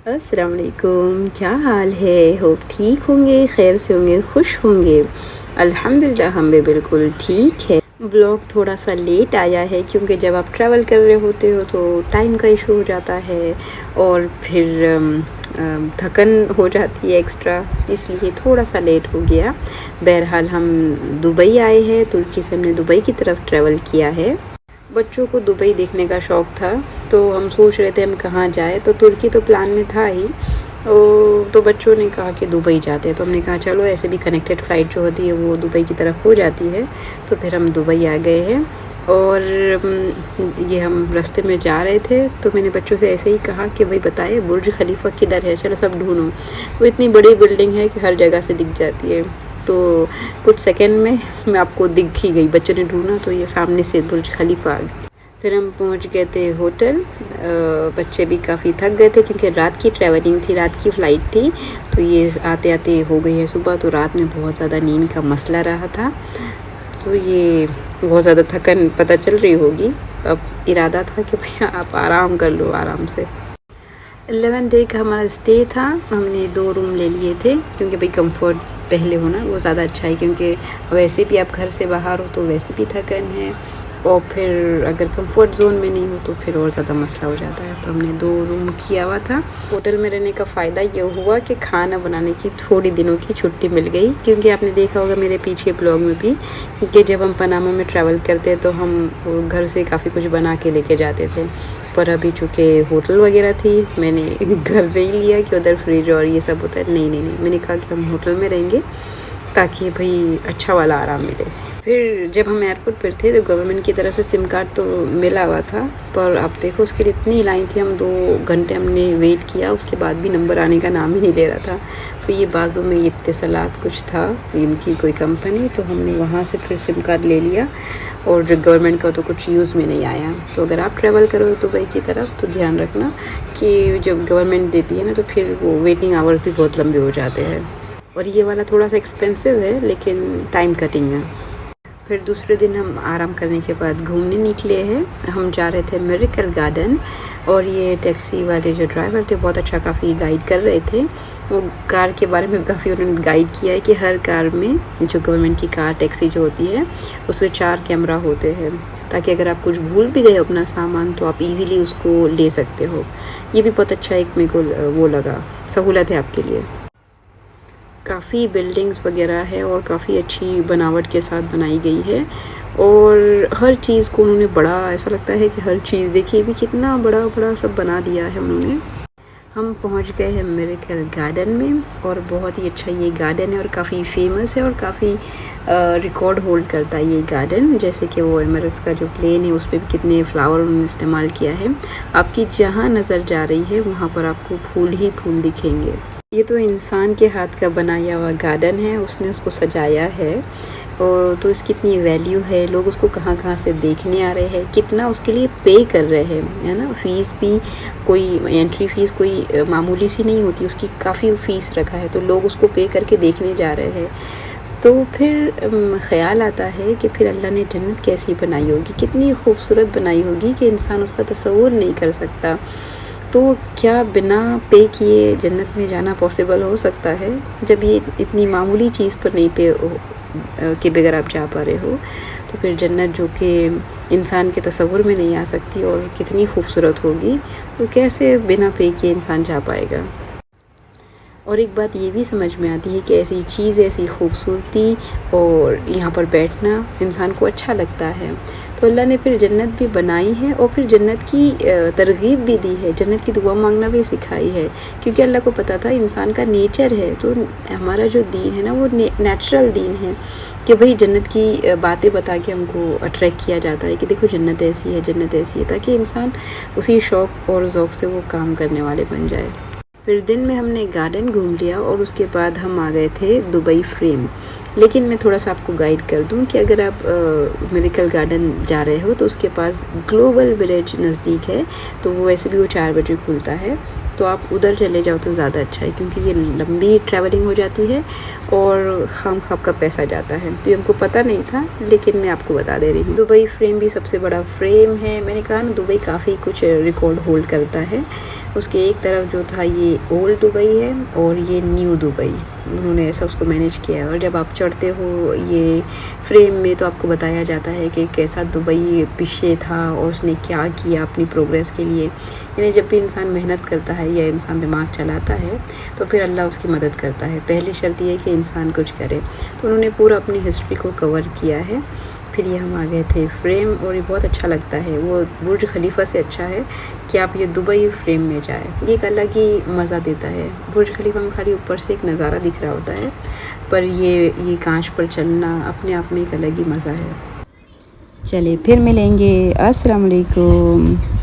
अस्सलाम वालेकुम, क्या हाल है? होप ठीक होंगे, खैर से होंगे, खुश होंगे। अल्हम्दुलिल्लाह हम भी बिल्कुल ठीक है। ब्लॉग थोड़ा सा लेट आया है क्योंकि जब आप ट्रैवल कर रहे होते हो तो टाइम का इशू हो जाता है और फिर थकन हो जाती है एक्स्ट्रा, इसलिए थोड़ा सा लेट हो गया। बहरहाल हम दुबई आए हैं, तुर्की से हमने दुबई की तरफ ट्रैवल किया है। बच्चों को दुबई देखने का शौक़ था, तो हम सोच रहे थे हम कहाँ जाए, तो तुर्की तो प्लान में था ही। तो बच्चों ने कहा कि दुबई जाते हैं, तो हमने कहा चलो, ऐसे भी कनेक्टेड फ़्लाइट जो होती है वो दुबई की तरफ हो जाती है। तो फिर हम दुबई आ गए हैं और ये हम रास्ते में जा रहे थे, तो मैंने बच्चों से ऐसे ही कहा कि भाई बताए बुर्ज खलीफा किधर है, चलो सब ढूंढो। तो इतनी बड़ी बिल्डिंग है कि हर जगह से दिख जाती है, तो कुछ सेकंड में मैं आपको दिख ही गई। बच्चों ने ढूंढा तो ये सामने से बुर्ज खलीफा आ गई। फिर हम पहुंच गए थे होटल। बच्चे भी काफ़ी थक गए थे क्योंकि रात की ट्रैवलिंग थी, रात की फ़्लाइट थी, तो ये आते आते हो गई है सुबह। तो रात में बहुत ज़्यादा नींद का मसला रहा था, तो ये बहुत ज़्यादा थकन पता चल रही होगी। अब इरादा था कि भैया आप आराम कर लो आराम से। 11 डे का हमारा स्टे था। हमने 2 रूम ले लिए थे क्योंकि भाई कंफर्ट पहले होना वो ज़्यादा अच्छा है, क्योंकि वैसे भी आप घर से बाहर हो तो वैसे भी थकन है, और फिर अगर कंफर्ट जोन में नहीं हो तो फिर और ज़्यादा मसला हो जाता है। तो हमने 2 रूम किया हुआ था। होटल में रहने का फ़ायदा ये हुआ कि खाना बनाने की थोड़ी दिनों की छुट्टी मिल गई, क्योंकि आपने देखा होगा मेरे पीछे ब्लॉग में भी कि जब हम पनामा में ट्रैवल करते तो हम घर से काफ़ी कुछ बना के लेके जाते थे, पर अभी चूँकि होटल वगैरह थी, मैंने घर नहीं लिया कि उधर फ्रिज और ये सब होता है। नहीं, मैंने कहा कि हम होटल में रहेंगे ताकि भाई अच्छा वाला आराम मिले। फिर जब हम एयरपोर्ट पर थे तो गवर्नमेंट की तरफ से सिम कार्ड तो मिला हुआ था, पर अब देखो उसके लिए इतनी लाइन थी। हम 2 घंटे हमने वेट किया, उसके बाद भी नंबर आने का नाम ही नहीं ले रहा था। तो ये बाजू में ये इत्तेसालात कुछ था, इनकी कोई कंपनी, तो हमने वहाँ से फिर सिम कार्ड ले लिया, और जो गवर्नमेंट का तो कुछ यूज़ में नहीं आया। तो अगर आप ट्रैवल करो दुबई की तरफ तो ध्यान रखना कि जब गवर्नमेंट देती है ना, तो फिर वो वेटिंग आवर्स भी बहुत लंबे हो जाते हैं, और ये वाला थोड़ा सा एक्सपेंसिव है लेकिन टाइम कटिंग है। फिर दूसरे दिन हम आराम करने के बाद घूमने निकले हैं। हम जा रहे थे मिरेकल गार्डन, और ये टैक्सी वाले जो ड्राइवर थे बहुत अच्छा काफ़ी गाइड कर रहे थे। वो कार के बारे में काफ़ी उन्होंने गाइड किया है कि हर कार में, जो गवर्नमेंट की कार टैक्सी जो होती है उसमें 4 कैमरा होते हैं, ताकि अगर आप कुछ भूल भी गए अपना सामान तो आप इजीली उसको ले सकते हो। ये भी बहुत अच्छा एक मेरे को वो लगा, सहूलत है आपके लिए। काफ़ी बिल्डिंग्स वगैरह है और काफ़ी अच्छी बनावट के साथ बनाई गई है, और हर चीज़ को उन्होंने बड़ा, ऐसा लगता है कि हर चीज़ देखिए भी कितना बड़ा बड़ा सब बना दिया है उन्होंने। हम पहुंच गए हैं मिरेकल गार्डन में, और बहुत ही अच्छा ये गार्डन है और काफ़ी फेमस है और काफ़ी रिकॉर्ड होल्ड करता है ये गार्डन। जैसे कि वो एमिरेट्स का जो प्लेन है उस पर भी कितने फ्लावर उन्होंने इस्तेमाल किया है। आपकी जहाँ नज़र जा रही है वहाँ पर आपको फूल ही फूल दिखेंगे। ये तो इंसान के हाथ का बनाया हुआ गार्डन है, उसने उसको सजाया है, और तो इसकी इतनी वैल्यू है। लोग उसको कहाँ कहाँ से देखने आ रहे हैं, कितना उसके लिए पे कर रहे हैं, है ना। फ़ीस भी कोई एंट्री फ़ीस कोई मामूली सी नहीं होती, उसकी काफ़ी फ़ीस रखा है, तो लोग उसको पे करके देखने जा रहे हैं। तो फिर ख़्याल आता है कि फिर अल्लाह ने जन्नत कैसी बनाई होगी, कितनी खूबसूरत बनाई होगी कि इंसान उसका तसव्वुर नहीं कर सकता। तो क्या बिना पे किए जन्नत में जाना पॉसिबल हो सकता है, जब ये इतनी मामूली चीज़ पर नहीं पे के बगैर आप जा पा रहे हो। तो फिर जन्नत जो कि इंसान के तसव्वुर में नहीं आ सकती और कितनी खूबसूरत होगी, तो कैसे बिना पे किए इंसान जा पाएगा। और एक बात ये भी समझ में आती है कि ऐसी चीज़, ऐसी खूबसूरती और यहाँ पर बैठना इंसान को अच्छा लगता है। तो अल्लाह ने फिर जन्नत भी बनाई है, और फिर जन्नत की तरगीब भी दी है, जन्नत की दुआ मांगना भी सिखाई है, क्योंकि अल्लाह को पता था इंसान का नेचर है। तो हमारा जो दीन है ना वो नेचुरल दीन है, कि भाई जन्नत की बातें बता के हमको अट्रैक्ट किया जाता है कि देखो जन्नत ऐसी है, जन्नत ऐसी है, ताकि इंसान उसी शौक़ और ज़ौक़ से वो काम करने वाले बन जाए। फिर दिन में हमने गार्डन घूम लिया, और उसके बाद हम आ गए थे दुबई फ्रेम। लेकिन मैं थोड़ा सा आपको गाइड कर दूं कि अगर आप मिरेकल गार्डन जा रहे हो तो उसके पास ग्लोबल विलेज नज़दीक है, तो वो वैसे भी वो 4 बजे खुलता है, तो आप उधर चले जाओ तो ज़्यादा अच्छा है, क्योंकि ये लंबी ट्रैवलिंग हो जाती है और खाम का पैसा जाता है। तो ये हमको पता नहीं था, लेकिन मैं आपको बता दे रही हूँ। दुबई फ्रेम भी सबसे बड़ा फ्रेम है। मैंने कहा ना दुबई काफ़ी कुछ रिकॉर्ड होल्ड करता है, उसके एक तरफ जो था ये ओल्ड दुबई है और ये न्यू दुबई, उन्होंने ऐसा उसको मैनेज किया है। और जब आप चढ़ते हो ये फ्रेम में तो आपको बताया जाता है कि कैसा दुबई पीछे था और उसने क्या किया अपनी प्रोग्रेस के लिए। यानी जब भी इंसान मेहनत करता है या इंसान दिमाग चलाता है तो फिर अल्लाह उसकी मदद करता है। पहली शर्त ये है कि इंसान कुछ करे। तो उन्होंने पूरा अपनी हिस्ट्री को कवर किया है। फिर ये हम आ गए थे फ्रेम, और ये बहुत अच्छा लगता है। वो बुर्ज खलीफा से अच्छा है कि आप ये दुबई फ्रेम में जाए, ये एक अलग ही मज़ा देता है। बुर्ज खलीफा में खाली ऊपर से एक नज़ारा दिख रहा होता है, पर ये कांच पर चलना अपने आप में एक अलग ही मज़ा है। चलिए फिर मिलेंगे। अस्सलाम वालेकुम।